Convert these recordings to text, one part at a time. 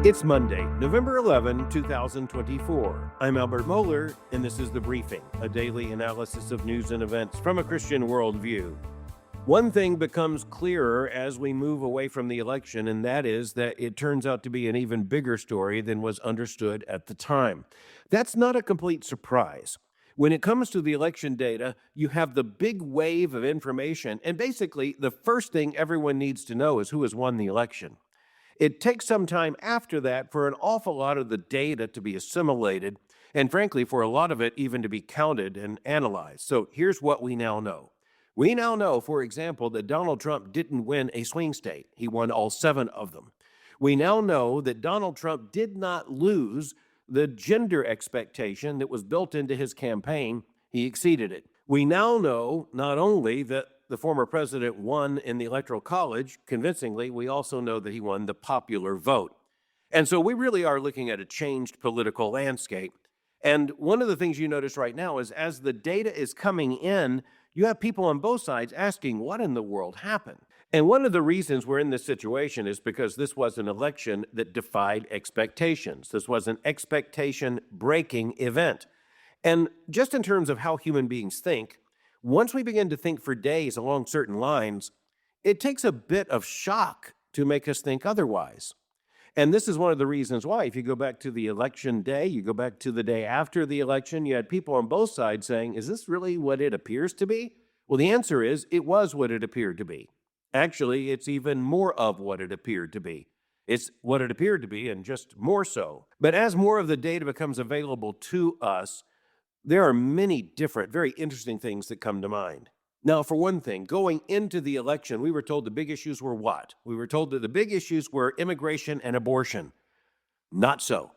It's Monday, November 11, 2024. I'm Albert Mohler, and this is The Briefing, a daily analysis of news and events from a Christian worldview. One thing becomes clearer as we move away from the election, and that is that it turns out to be an even bigger story than was understood at the time. That's not a complete surprise. When it comes to the election data, you have the big wave of information, and basically the first thing everyone needs to know is who has won the election. It takes some time after that for an awful lot of the data to be assimilated, and frankly, for a lot of it even to be counted and analyzed. So here's what we now know. We now know, for example, that Donald Trump didn't win a swing state. He won all 7 of them. We now know that Donald Trump did not lose the gender expectation that was built into his campaign. He exceeded it. We now know not only that the former president won in the Electoral College convincingly, we also know that he won the popular vote. And so we really are looking at a changed political landscape. And one of the things you notice right now is as the data is coming in, you have people on both sides asking, what in the world happened? And one of the reasons we're in this situation is because this was an election that defied expectations. This was an expectation-breaking event. And just in terms of how human beings think, once we begin to think for days along certain lines, it takes a bit of shock to make us think otherwise. And this is one of the reasons why, if you go back to the election day, you go back to the day after the election, you had people on both sides saying, is this really what it appears to be? Well, the answer is, it was what it appeared to be. Actually, it's even more of what it appeared to be. It's what it appeared to be, and just more so. But as more of the data becomes available to us, there are many different, very interesting things that come to mind. Now, for one thing, going into the election, we were told the big issues were what? We were told that the big issues were immigration and abortion. Not so.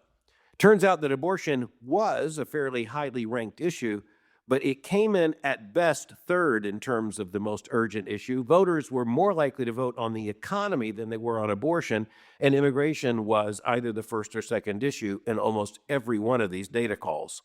Turns out that abortion was a fairly highly ranked issue, but it came in at best third in terms of the most urgent issue. Voters were more likely to vote on the economy than they were on abortion, and immigration was either the first or second issue in almost every one of these data calls.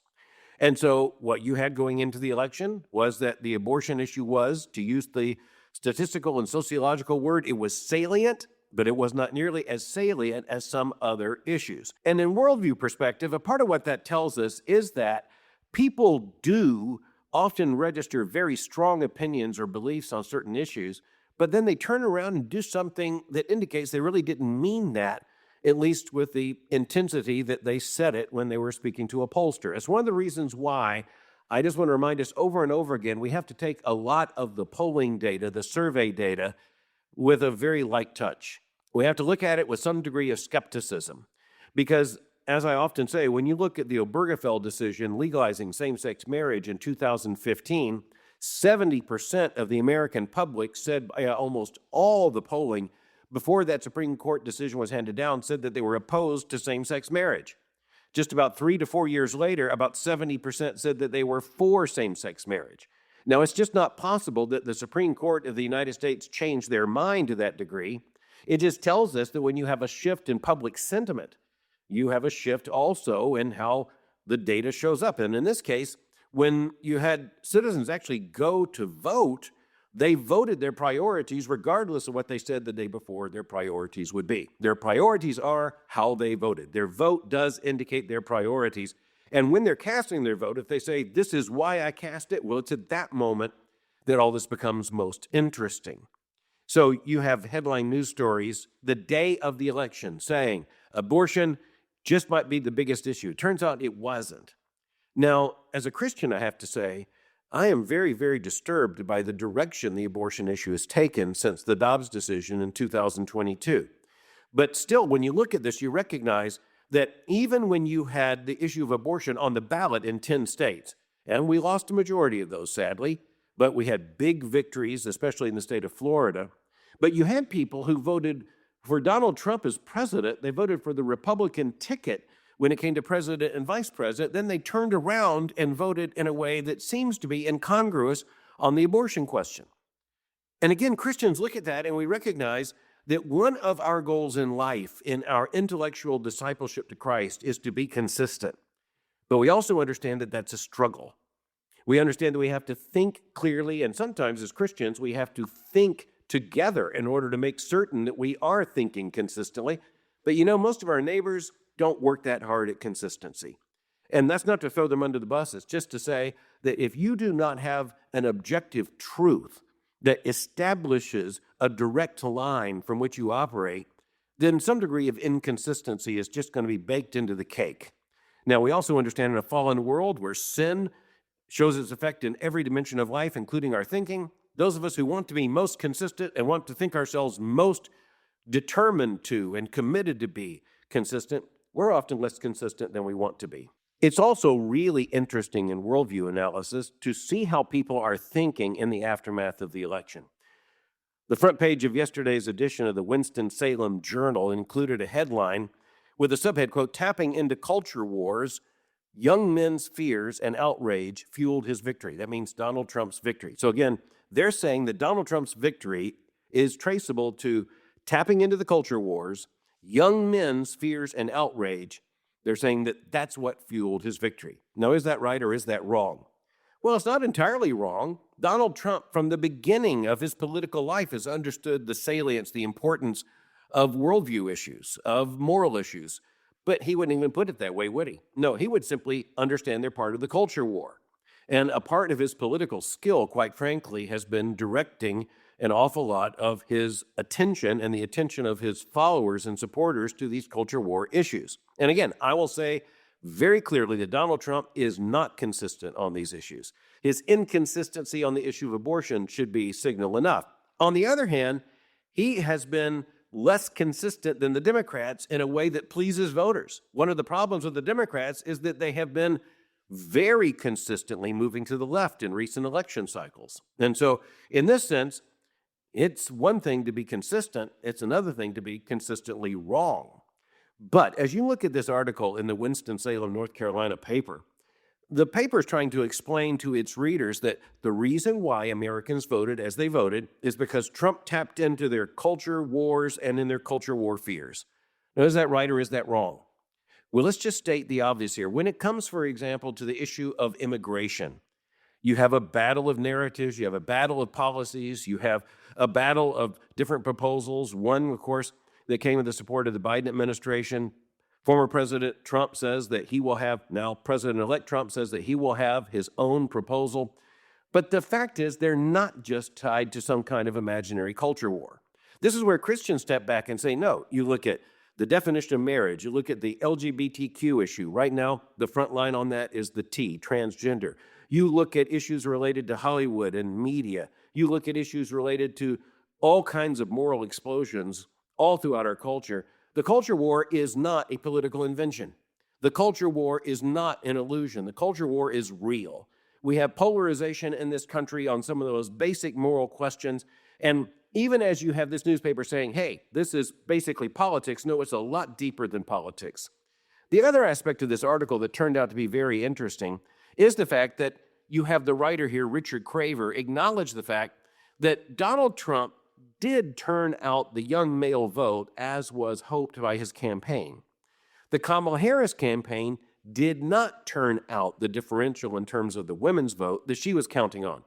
And so what you had going into the election was that the abortion issue was, to use the statistical and sociological word, it was salient, but it was not nearly as salient as some other issues. And in worldview perspective, a part of what that tells us is that people do often register very strong opinions or beliefs on certain issues, but then they turn around and do something that indicates they really didn't mean that, at least with the intensity that they said it when they were speaking to a pollster. It's one of the reasons why I just want to remind us over and over again, we have to take a lot of the polling data, the survey data, with a very light touch. We have to look at it with some degree of skepticism. Because, as I often say, when you look at the Obergefell decision legalizing same-sex marriage in 2015, 70% of the American public said by almost all the polling before that Supreme Court decision was handed down, said that they were opposed to same-sex marriage. Just about 3 to 4 years later, about 70% said that they were for same-sex marriage. Now, it's just not possible that the Supreme Court of the United States changed their mind to that degree. It just tells us that when you have a shift in public sentiment, you have a shift also in how the data shows up. And in this case, when you had citizens actually go to vote, they voted their priorities regardless of what they said the day before their priorities would be. Their priorities are how they voted. Their vote does indicate their priorities. And when they're casting their vote, if they say, this is why I cast it, well, it's at that moment that all this becomes most interesting. So you have headline news stories the day of the election saying abortion just might be the biggest issue. Turns out it wasn't. Now, as a Christian, I have to say, I am very, very disturbed by the direction the abortion issue has taken since the Dobbs decision in 2022. But still, when you look at this, you recognize that even when you had the issue of abortion on the ballot in 10 states, and we lost a majority of those, sadly, but we had big victories, especially in the state of Florida, but you had people who voted for Donald Trump as president. They voted for the Republican ticket when it came to president and vice president. Then they turned around and voted in a way that seems to be incongruous on the abortion question. And again, Christians look at that and we recognize that one of our goals in life, in our intellectual discipleship to Christ, is to be consistent. But we also understand that that's a struggle. We understand that we have to think clearly, and sometimes as Christians, we have to think together in order to make certain that we are thinking consistently. But you know, most of our neighbors don't work that hard at consistency. And that's not to throw them under the bus. It's just to say that if you do not have an objective truth that establishes a direct line from which you operate, then some degree of inconsistency is just going to be baked into the cake. Now, we also understand in a fallen world where sin shows its effect in every dimension of life, including our thinking, those of us who want to be most consistent and want to think ourselves most determined to and committed to be consistent, we're often less consistent than we want to be. It's also really interesting in worldview analysis to see how people are thinking in the aftermath of the election. The front page of yesterday's edition of the Winston-Salem Journal included a headline with a subhead, quote, "Tapping into culture wars, young men's fears and outrage fueled his victory." That means Donald Trump's victory. So again, they're saying that Donald Trump's victory is traceable to tapping into the culture wars, young men's fears and outrage. They're saying that that's what fueled his victory. Now, is that right or is that wrong? Well, it's not entirely wrong. Donald Trump, from the beginning of his political life, has understood the salience, the importance of worldview issues, of moral issues. But he wouldn't even put it that way, would he? No, he would simply understand they're part of the culture war. And a part of his political skill, quite frankly, has been directing an awful lot of his attention and the attention of his followers and supporters to these culture war issues. And again, I will say very clearly that Donald Trump is not consistent on these issues. His inconsistency on the issue of abortion should be signal enough. On the other hand, he has been less consistent than the Democrats in a way that pleases voters. One of the problems with the Democrats is that they have been very consistently moving to the left in recent election cycles. And so, in this sense, it's one thing to be consistent, it's another thing to be consistently wrong. But as you look at this article in the Winston-Salem, North Carolina paper, the paper is trying to explain to its readers that the reason why Americans voted as they voted is because Trump tapped into their culture wars and in their culture war fears. Now, is that right or is that wrong? Well, let's just state the obvious here. When it comes, for example, to the issue of immigration, you have a battle of narratives, you have a battle of policies, you have a battle of different proposals. One, of course, that came with the support of the Biden administration. Former President Trump says that he will have, now President-elect Trump says that he will have his own proposal. But the fact is, they're not just tied to some kind of imaginary culture war. This is where Christians step back and say, no, you look at the definition of marriage, you look at the LGBTQ issue. Right now, the front line on that is the T, transgender. You look at issues related to Hollywood and media. You look at issues related to all kinds of moral explosions all throughout our culture. The culture war is not a political invention. The culture war is not an illusion. The culture war is real. We have polarization in this country on some of those basic moral questions. And even as you have this newspaper saying, hey, this is basically politics, no, it's a lot deeper than politics. The other aspect of this article that turned out to be very interesting is the fact that you have the writer here, Richard Craver, acknowledge the fact that Donald Trump did turn out the young male vote as was hoped by his campaign. The Kamala Harris campaign did not turn out the differential in terms of the women's vote that she was counting on.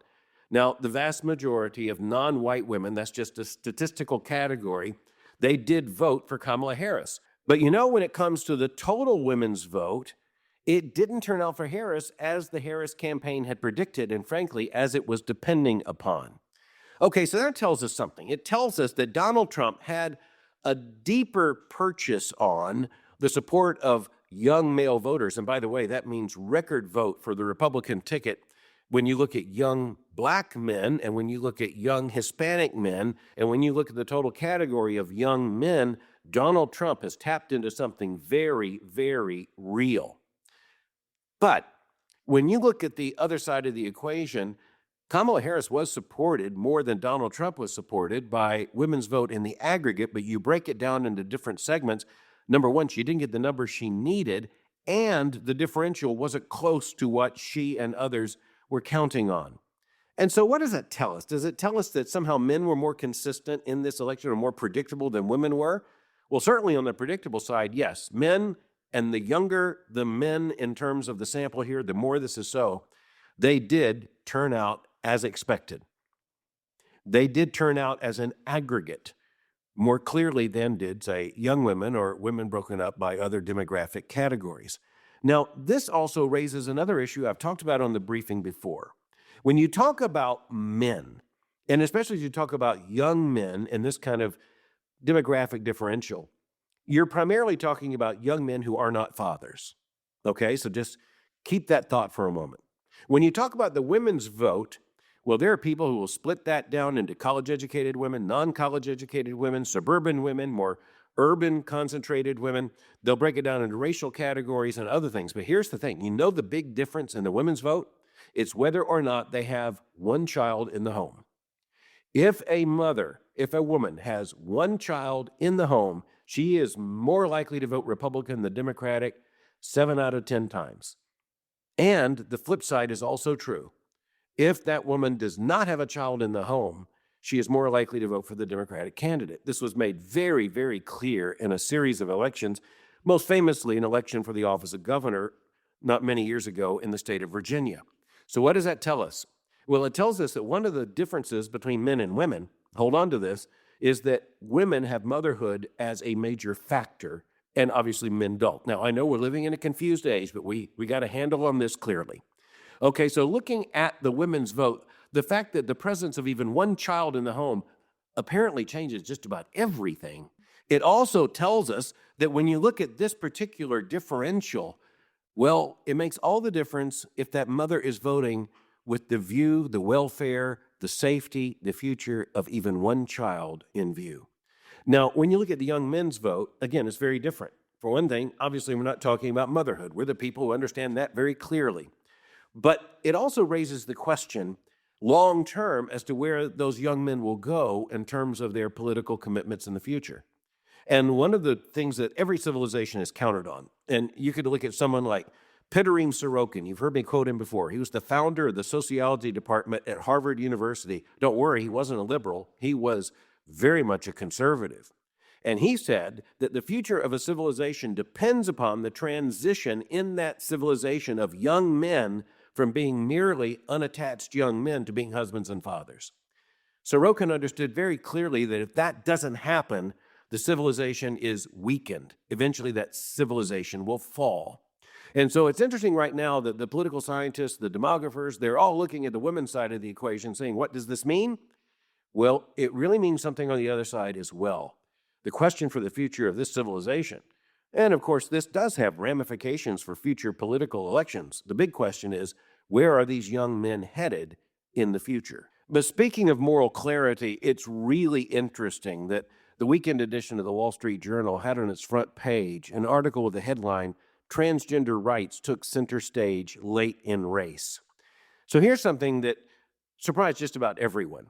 Now, the vast majority of non-white women, that's just a statistical category, they did vote for Kamala Harris. But you know, when it comes to the total women's vote, it didn't turn out for Harris as the Harris campaign had predicted, and frankly, as it was depending upon. Okay, so that tells us something. It tells us that Donald Trump had a deeper purchase on the support of young male voters. And by the way, that means record vote for the Republican ticket when you look at young black men and when you look at young Hispanic men and when you look at the total category of young men, Donald Trump has tapped into something very, very real. But when you look at the other side of the equation, Kamala Harris was supported more than Donald Trump was supported by women's vote in the aggregate, but you break it down into different segments. Number one, she didn't get the numbers she needed, and the differential wasn't close to what she and others were counting on. And so what does that tell us? Does it tell us that somehow men were more consistent in this election or more predictable than women were? Well, certainly on the predictable side, yes. Men, and the younger the men in terms of the sample here, the more this is so, they did turn out as expected. They did turn out as an aggregate more clearly than did, say, young women or women broken up by other demographic categories. Now, this also raises another issue I've talked about on the briefing before. When you talk about men, and especially as you talk about young men in this kind of demographic differential, you're primarily talking about young men who are not fathers. Okay, so just keep that thought for a moment. When you talk about the women's vote, well, there are people who will split that down into college-educated women, non-college-educated women, suburban women, more urban concentrated women. They'll break it down into racial categories and other things. But here's the thing. You know the big difference in the women's vote? It's whether or not they have one child in the home. If a woman has one child in the home, she is more likely to vote Republican than Democratic 7 out of 10 times. And the flip side is also true. If that woman does not have a child in the home, she is more likely to vote for the Democratic candidate. This was made very, very clear in a series of elections, most famously an election for the office of governor not many years ago in the state of Virginia. So what does that tell us? Well, it tells us that one of the differences between men and women, hold on to this, is that women have motherhood as a major factor, and obviously men don't. Now, I know we're living in a confused age, but we got a handle on this clearly. Okay, so looking at the women's vote, the fact that the presence of even one child in the home apparently changes just about everything. It also tells us that when you look at this particular differential, well, it makes all the difference if that mother is voting with the view, the welfare, the safety, the future of even one child in view. Now, when you look at the young men's vote, again, it's very different. For one thing, obviously, we're not talking about motherhood. We're the people who understand that very clearly. But it also raises the question long term as to where those young men will go in terms of their political commitments in the future. And one of the things that every civilization has countered on, and you could look at someone like Pitirim Sorokin. You've heard me quote him before. He was the founder of the sociology department at Harvard University. Don't worry, he wasn't a liberal. He was very much a conservative. And he said that the future of a civilization depends upon the transition in that civilization of young men from being merely unattached young men to being husbands and fathers. Sorokin understood very clearly that if that doesn't happen, the civilization is weakened. Eventually, that civilization will fall. And so it's interesting right now that the political scientists, the demographers, they're all looking at the women's side of the equation saying, what does this mean? Well, it really means something on the other side as well. The question for the future of this civilization. And of course, this does have ramifications for future political elections. The big question is, where are these young men headed in the future? But speaking of moral clarity, it's really interesting that the weekend edition of the Wall Street Journal had on its front page an article with the headline, Transgender Rights Took Center Stage Late in Race. So here's something that surprised just about everyone.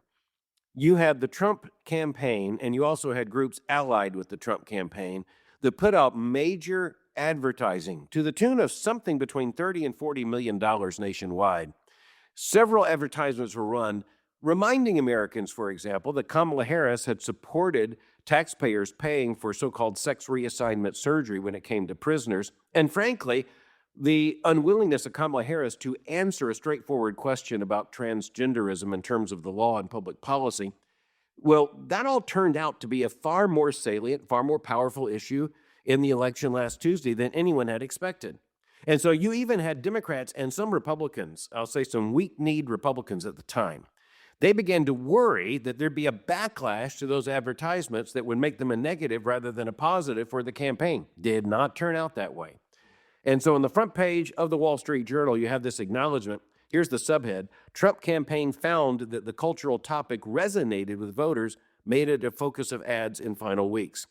You had the Trump campaign, and you also had groups allied with the Trump campaign that put out major advertising to the tune of something between $30 and $40 million nationwide. Several advertisements were run reminding Americans, for example, that Kamala Harris had supported taxpayers paying for so-called sex reassignment surgery when it came to prisoners. And frankly, the unwillingness of Kamala Harris to answer a straightforward question about transgenderism in terms of the law and public policy, well, that all turned out to be a far more salient, far more powerful issue in the election last Tuesday than anyone had expected. And so you even had Democrats and some Republicans, I'll say some weak-kneed Republicans at the time, they began to worry that there'd be a backlash to those advertisements that would make them a negative rather than a positive for the campaign. Did not turn out that way. And so on the front page of the Wall Street Journal, you have this acknowledgement. Here's the subhead. Trump campaign found that the cultural topic resonated with voters, made it a focus of ads in final weeks.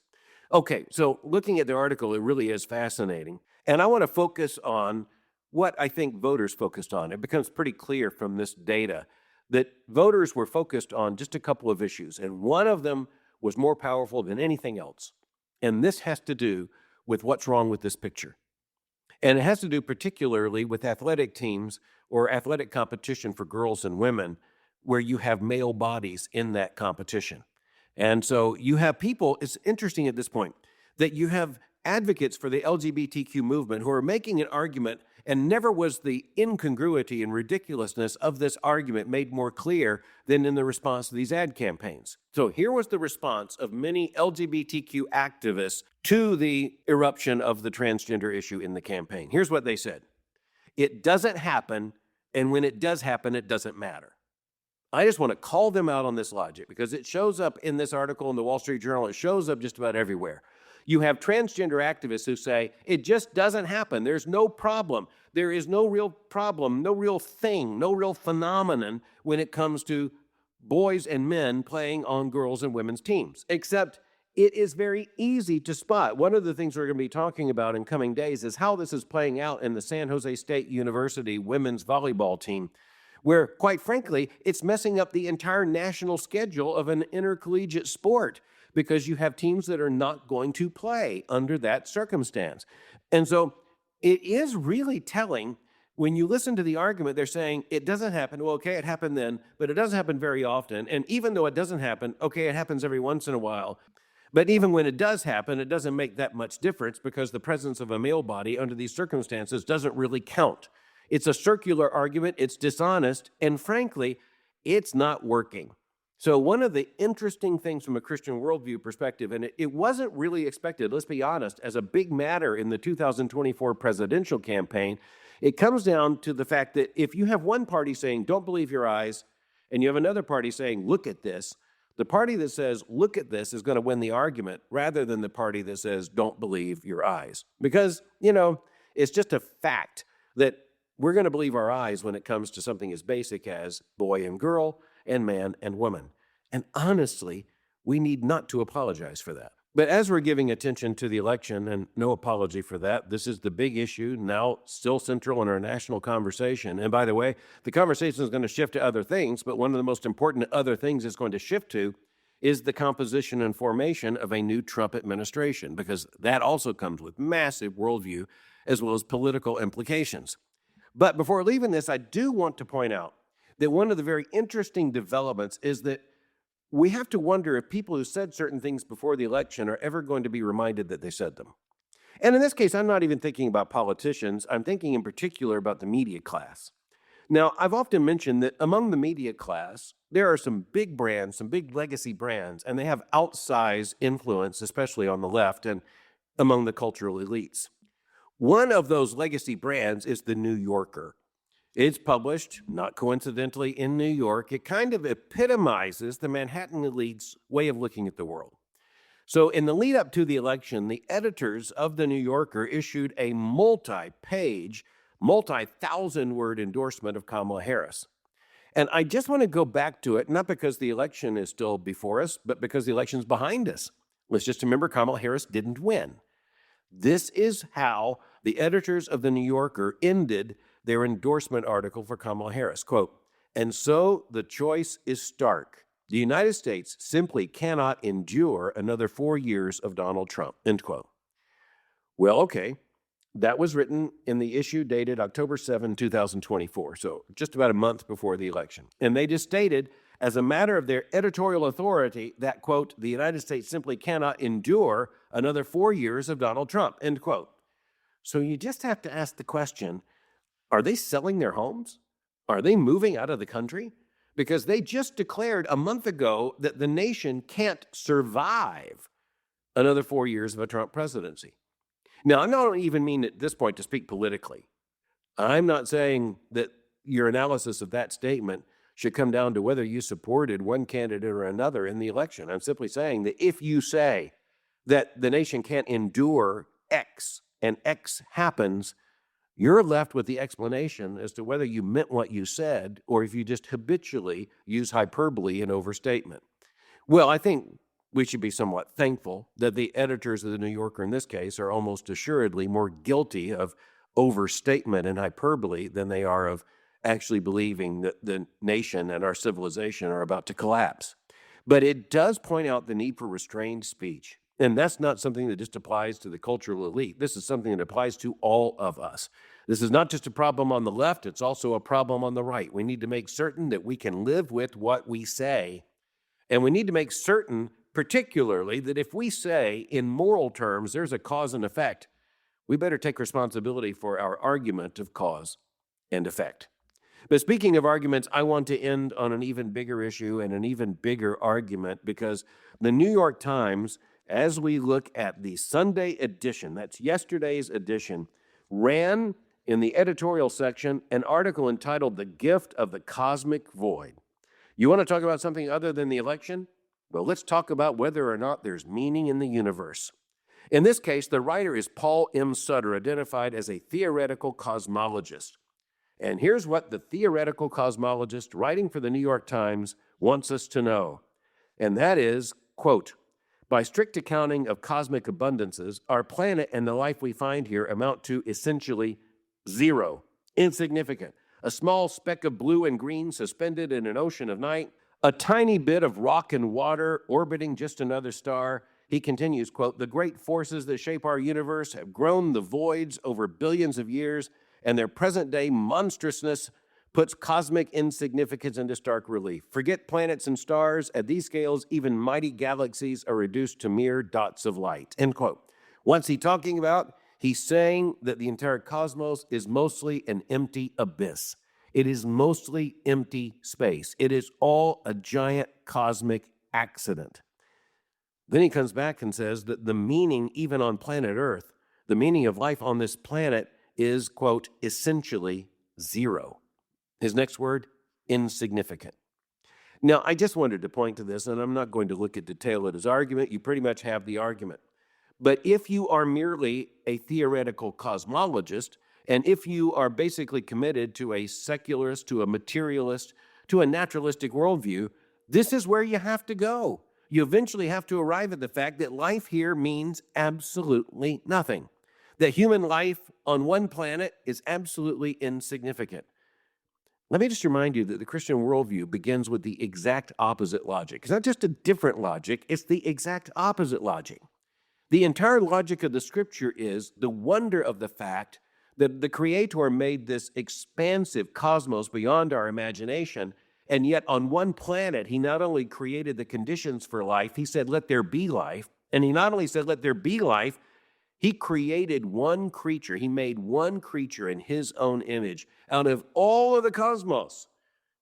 Okay, so looking at the article, it really is fascinating. And I want to focus on what I think voters focused on. It becomes pretty clear from this data that voters were focused on just a couple of issues, and one of them was more powerful than anything else. And this has to do with what's wrong with this picture. And it has to do particularly with athletic teams or athletic competition for girls and women where you have male bodies in that competition. And so you have people, it's interesting at this point, that you have advocates for the LGBTQ movement who are making an argument And never was the incongruity and ridiculousness of this argument made more clear than in the response to these ad campaigns. So here was the response of many LGBTQ activists to the eruption of the transgender issue in the campaign. Here's what they said. It doesn't happen, and when it does happen, it doesn't matter. I just want to call them out on this logic because it shows up in this article in the Wall Street Journal. It shows up just about everywhere. You have transgender activists who say, it just doesn't happen. There's no problem. There is no real problem, no real thing, no real phenomenon when it comes to boys and men playing on girls' and women's teams, except it is very easy to spot. One of the things we're going to be talking about in coming days is how this is playing out in the San Jose State University women's volleyball team, where, quite frankly, it's messing up the entire national schedule of an intercollegiate sport because you have teams that are not going to play under that circumstance. And so it is really telling when you listen to the argument. They're saying it doesn't happen. Well, okay, it happened then, but it doesn't happen very often. And even though it doesn't happen, okay, it happens every once in a while. But even when it does happen, it doesn't make that much difference because the presence of a male body under these circumstances doesn't really count. It's a circular argument, it's dishonest, and frankly, it's not working. So one of the interesting things from a Christian worldview perspective, and it wasn't really expected, let's be honest, as a big matter in the 2024 presidential campaign, it comes down to the fact that if you have one party saying, don't believe your eyes, and you have another party saying, look at this, the party that says, look at this is going to win the argument rather than the party that says, don't believe your eyes. Because, it's just a fact that we're going to believe our eyes when it comes to something as basic as boy and girl and man and woman. And honestly, we need not to apologize for that. But as we're giving attention to the election, and no apology for that, this is the big issue now still central in our national conversation. And by the way, the conversation is going to shift to other things, but one of the most important other things it's going to shift to is the composition and formation of a new Trump administration, because that also comes with massive worldview as well as political implications. But before leaving this, I do want to point out that one of the very interesting developments is that we have to wonder if people who said certain things before the election are ever going to be reminded that they said them. And in this case, I'm not even thinking about politicians. I'm thinking in particular about the media class. Now, I've often mentioned that among the media class, there are some big brands, some big legacy brands, and they have outsized influence, especially on the left and among the cultural elites. One of those legacy brands is the New Yorker. It's published, not coincidentally, in New York. It kind of epitomizes the Manhattan elite's way of looking at the world. So in the lead up to the election, the editors of the New Yorker issued a multi-page, multi-thousand-word endorsement of Kamala Harris. And I just want to go back to it, not because the election is still before us, but because the election's behind us. Let's just remember Kamala Harris didn't win. This is how the editors of the New Yorker ended their endorsement article for Kamala Harris. Quote, "And so the choice is stark. The United States simply cannot endure another 4 years of Donald Trump," end quote. Well, okay, that was written in the issue dated October 7, 2024, so just about a month before the election. And they just stated, as a matter of their editorial authority, that, quote, "the United States simply cannot endure another 4 years of Donald Trump," end quote. So you just have to ask the question, are they selling their homes? Are they moving out of the country? Because they just declared a month ago that the nation can't survive another 4 years of a Trump presidency. Now, I don't even mean at this point to speak politically. I'm not saying that your analysis of that statement should come down to whether you supported one candidate or another in the election. I'm simply saying that if you say that the nation can't endure X and X happens, you're left with the explanation as to whether you meant what you said or if you just habitually use hyperbole and overstatement. Well, I think we should be somewhat thankful that the editors of the New Yorker in this case are almost assuredly more guilty of overstatement and hyperbole than they are of actually believing that the nation and our civilization are about to collapse. But it does point out the need for restrained speech. And that's not something that just applies to the cultural elite. This is something that applies to all of us. This is not just a problem on the left, it's also a problem on the right. We need to make certain that we can live with what we say. And we need to make certain, particularly, that if we say in moral terms there's a cause and effect, we better take responsibility for our argument of cause and effect. But speaking of arguments, I want to end on an even bigger issue and an even bigger argument, because the New York Times, as we look at the Sunday edition, that's yesterday's edition, ran in the editorial section an article entitled "The Gift of the Cosmic Void." You want to talk about something other than the election? Well, let's talk about whether or not there's meaning in the universe. In this case, the writer is Paul M. Sutter, identified as a theoretical cosmologist. And here's what the theoretical cosmologist writing for the New York Times wants us to know. And that is, quote, "By strict accounting of cosmic abundances, our planet and the life we find here amount to essentially zero, insignificant, a small speck of blue and green suspended in an ocean of night, a tiny bit of rock and water orbiting just another star." He continues, quote, "The great forces that shape our universe have grown the voids over billions of years, and their present-day monstrousness puts cosmic insignificance into stark relief. Forget planets and stars. At these scales, even mighty galaxies are reduced to mere dots of light," end quote. What's he talking about? He's saying that the entire cosmos is mostly an empty abyss. It is mostly empty space. It is all a giant cosmic accident. Then he comes back and says that the meaning, even on planet Earth, the meaning of life on this planet is, quote, essentially zero. His next word, insignificant. Now, I just wanted to point to this, and I'm not going to look at detail at his argument. You pretty much have the argument. But if you are merely a theoretical cosmologist, and if you are basically committed to a secularist, to a materialist, to a naturalistic worldview, this is where you have to go. You eventually have to arrive at the fact that life here means absolutely nothing. That human life on one planet is absolutely insignificant. Let me just remind you that the Christian worldview begins with the exact opposite logic. It's not just a different logic, it's the exact opposite logic. The entire logic of the Scripture is the wonder of the fact that the Creator made this expansive cosmos beyond our imagination, and yet on one planet, He not only created the conditions for life, He said, "Let there be life," and He not only said, "Let there be life," He created one creature. He made one creature in His own image out of all of the cosmos.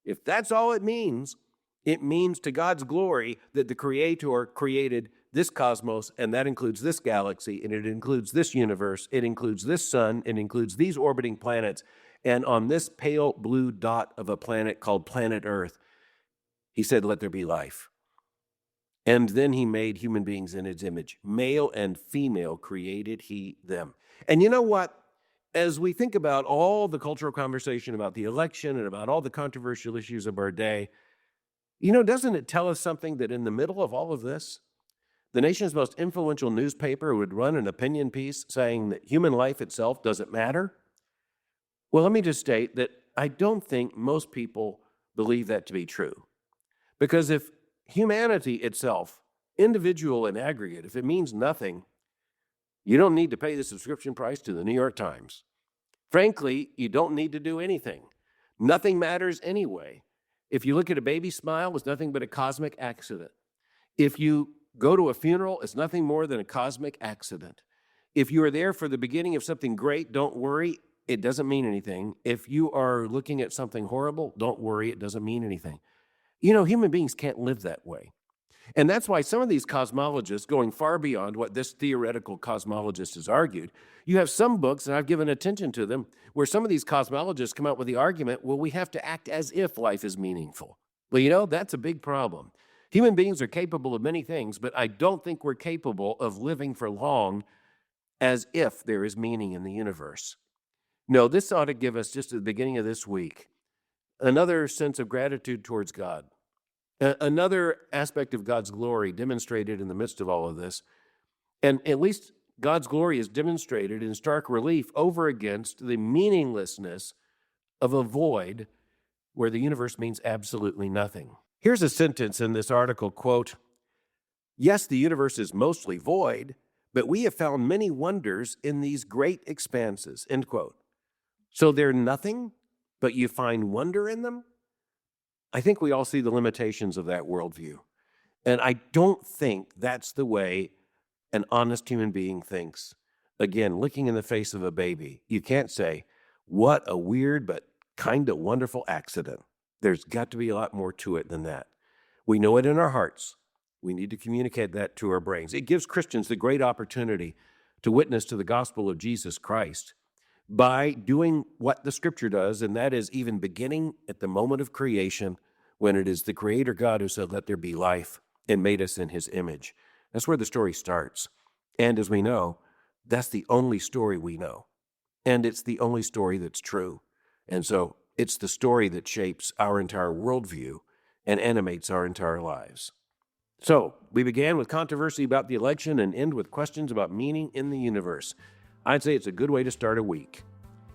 If that's all it means to God's glory that the Creator created this cosmos, and that includes this galaxy, and it includes this universe, it includes this sun, it includes these orbiting planets, and on this pale blue dot of a planet called planet Earth, He said, "Let there be life." And then He made human beings in His image. Male and female created He them. And you know what? As we think about all the cultural conversation about the election and about all the controversial issues of our day, doesn't it tell us something that in the middle of all of this, the nation's most influential newspaper would run an opinion piece saying that human life itself doesn't matter? Well, let me just state that I don't think most people believe that to be true. Because if humanity itself, individual and aggregate, if it means nothing, you don't need to pay the subscription price to the New York Times. Frankly, you don't need to do anything. Nothing matters anyway. If you look at a baby smile, it's nothing but a cosmic accident. If you go to a funeral, it's nothing more than a cosmic accident. If you are there for the beginning of something great, don't worry, it doesn't mean anything. If you are looking at something horrible, don't worry, it doesn't mean anything. Human beings can't live that way. And that's why some of these cosmologists, going far beyond what this theoretical cosmologist has argued, you have some books, and I've given attention to them, where some of these cosmologists come out with the argument, well, we have to act as if life is meaningful. Well, that's a big problem. Human beings are capable of many things, but I don't think we're capable of living for long as if there is meaning in the universe. No, this ought to give us, just at the beginning of this week, another sense of gratitude towards God. Another aspect of God's glory demonstrated in the midst of all of this. And at least God's glory is demonstrated in stark relief over against the meaninglessness of a void where the universe means absolutely nothing. Here's a sentence in this article, quote, "Yes, the universe is mostly void, but we have found many wonders in these great expanses," end quote. So they're nothing, but you find wonder in them? I think we all see the limitations of that worldview. And I don't think that's the way an honest human being thinks. Again, looking in the face of a baby, you can't say, what a weird but kind of wonderful accident. There's got to be a lot more to it than that. We know it in our hearts. We need to communicate that to our brains. It gives Christians the great opportunity to witness to the gospel of Jesus Christ by doing what the Scripture does, and that is even beginning at the moment of creation, when it is the Creator God who said, let there be life, and made us in His image. That's where the story starts. And as we know, that's the only story we know. And it's the only story that's true. And so it's the story that shapes our entire worldview and animates our entire lives. So we began with controversy about the election and end with questions about meaning in the universe. I'd say it's a good way to start a week.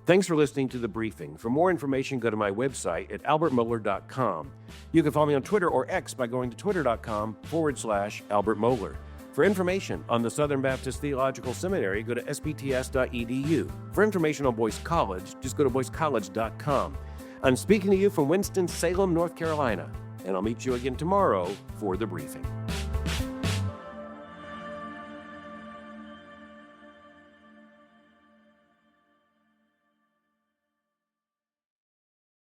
Thanks for listening to The Briefing. For more information, go to my website at albertmohler.com. You can follow me on Twitter or X by going to twitter.com/Albert Mohler. For information on the Southern Baptist Theological Seminary, go to sbts.edu. For information on Boyce College, just go to boycecollege.com. I'm speaking to you from Winston-Salem, North Carolina, and I'll meet you again tomorrow for The Briefing.